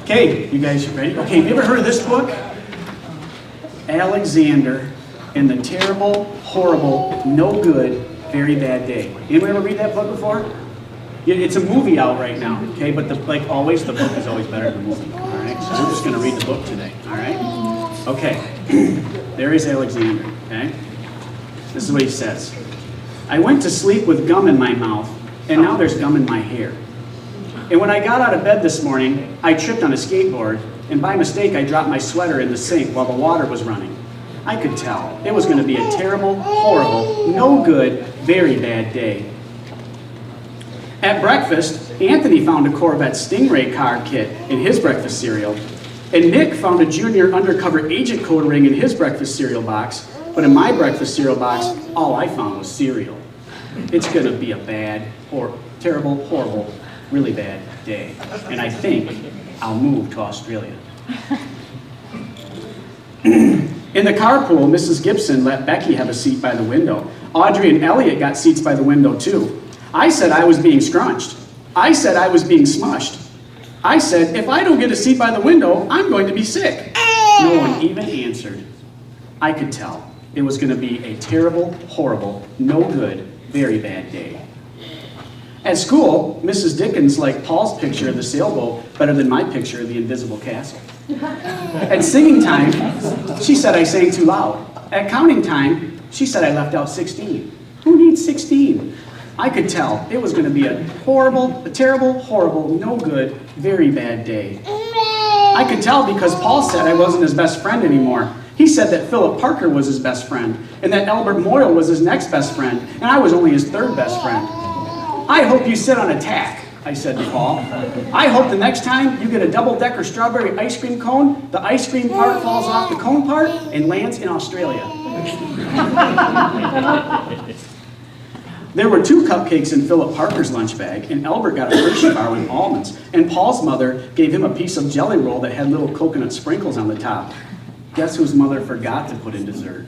Okay, you guys ready? Okay, have you ever heard of this book? Alexander and the Terrible, Horrible, No Good, Very Bad Day. Anyone ever read that book before? It's a movie out right now, okay? But like always, the book is always better than the movie, all right? So we're just going to read the book today, all right? Okay, there is Alexander, okay? This is what he says. I went to sleep with gum in my mouth, and now there's gum in my hair. And when I got out of bed this morning, I tripped on a skateboard, and by mistake, I dropped my sweater in the sink while the water was running. I could tell it was going to be a terrible, horrible, no good, very bad day. At breakfast, Anthony found a Corvette Stingray car kit in his breakfast cereal, and Nick found a junior undercover agent code ring in his breakfast cereal box, but in my breakfast cereal box, all I found was cereal. It's going to be a bad, or terrible, horrible, really bad day, and I think I'll move to Australia. In the carpool, Mrs. Gibson let Becky have a seat by the window. Audrey and Elliot got seats by the window too. I said I was being scrunched. I said I was being smushed. I said, if I don't get a seat by the window, I'm going to be sick. No one even answered. I could tell it was going to be a terrible, horrible, no good, very bad day. At school, Mrs. Dickens liked Paul's picture of the sailboat better than my picture of the invisible castle. At singing time, she said I sang too loud. At counting time, she said I left out 16. Who needs 16? I could tell it was going to be a terrible, horrible, no good, very bad day. I could tell because Paul said I wasn't his best friend anymore. He said that Philip Parker was his best friend, and that Albert Moyle was his next best friend, and I was only his third best friend. I hope you sit on a tack, I said to Paul. I hope the next time you get a double-decker strawberry ice cream cone, the ice cream part falls off the cone part and lands in Australia. There were 2 cupcakes in Philip Parker's lunch bag, and Albert got a Hershey bar with almonds, and Paul's mother gave him a piece of jelly roll that had little coconut sprinkles on the top. Guess whose mother forgot to put in dessert?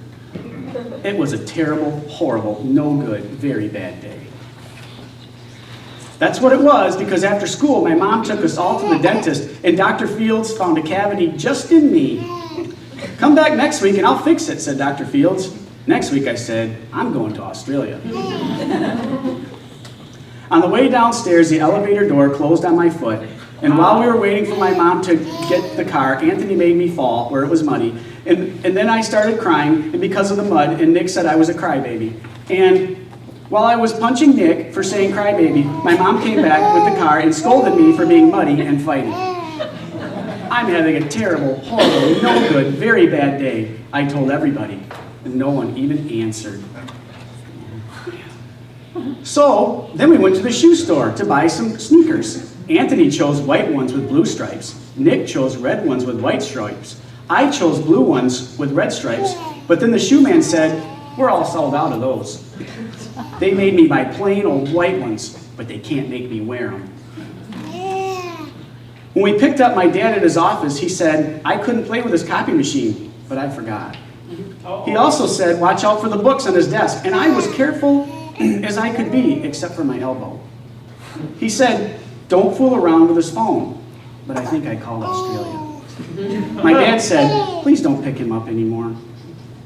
It was a terrible, horrible, no good, very bad day. That's what it was, because after school, my mom took us all to the dentist, and Dr. Fields found a cavity just in me. Come back next week and I'll fix it, said Dr. Fields. Next week, I said, I'm going to Australia. On the way downstairs, the elevator door closed on my foot, and while we were waiting for my mom to get the car, Anthony made me fall where it was muddy, and then I started crying, and because of the mud, and Nick said I was a crybaby. And while I was punching Nick for saying crybaby, my mom came back with the car and scolded me for being muddy and fighting. I'm having a terrible, horrible, no good, very bad day, I told everybody, and no one even answered. So, then we went to the shoe store to buy some sneakers. Anthony chose white ones with blue stripes. Nick chose red ones with white stripes. I chose blue ones with red stripes, but then the shoe man said, we're all sold out of those. They made me buy plain old white ones, but they can't make me wear them. When we picked up my dad at his office, he said, I couldn't play with his copy machine, but I forgot. He also said, watch out for the books on his desk, and I was careful as I could be, except for my elbow. He said, don't fool around with his phone, but I think I called Australia. My dad said, please don't pick him up anymore.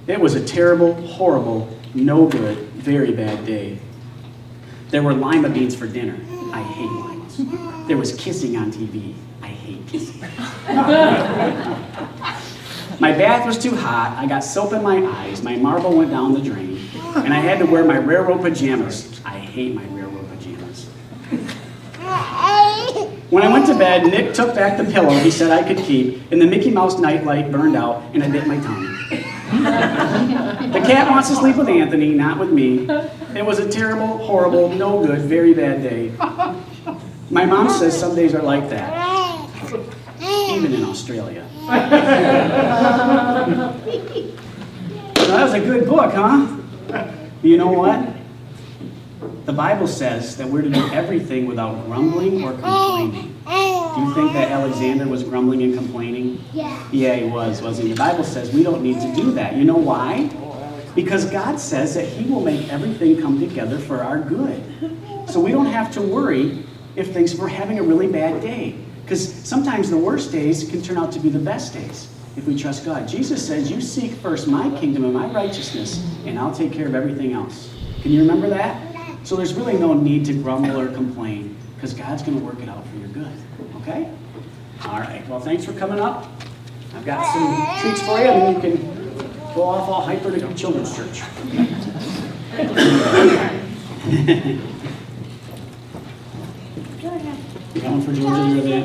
It was a terrible, horrible, no good, very bad day. There were lima beans for dinner. I hate limas. There was kissing on TV. I hate kissing. My bath was too hot. I got soap in my eyes. My marble went down the drain. And I had to wear my railroad pajamas. I hate my railroad pajamas. When I went to bed, Nick took back the pillow he said I could keep, and the Mickey Mouse nightlight burned out, and I bit my tongue. The cat wants to sleep with Anthony, not with me. It was a terrible, horrible, no good, very bad day. My mom says some days are like that, even in Australia. Well, that was a good book, huh? You know what? The Bible says that we're to do everything without grumbling or complaining. Do you think that Alexander was grumbling and complaining? Yeah. Yeah, he was, wasn't he? The Bible says we don't need to do that. You know why? Because God says that He will make everything come together for our good. So we don't have to worry if we're having a really bad day. Because sometimes the worst days can turn out to be the best days if we trust God. Jesus says, you seek first my kingdom and my righteousness, and I'll take care of everything else. Can you remember that? So there's really no need to grumble or complain, because God's going to work it out for your good. Okay? All right. Well, thanks for coming up. I've got some treats for you, and you can go off all hyper to children's church. You got one for Georgia? You're there?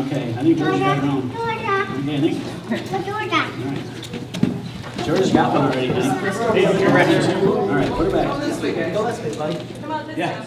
Okay, I think Georgia got her own. Okay, I think. All right. Georgia's got one already, honey. Hey, you're ready too. All right, put her back. Go this way, buddy. Yeah.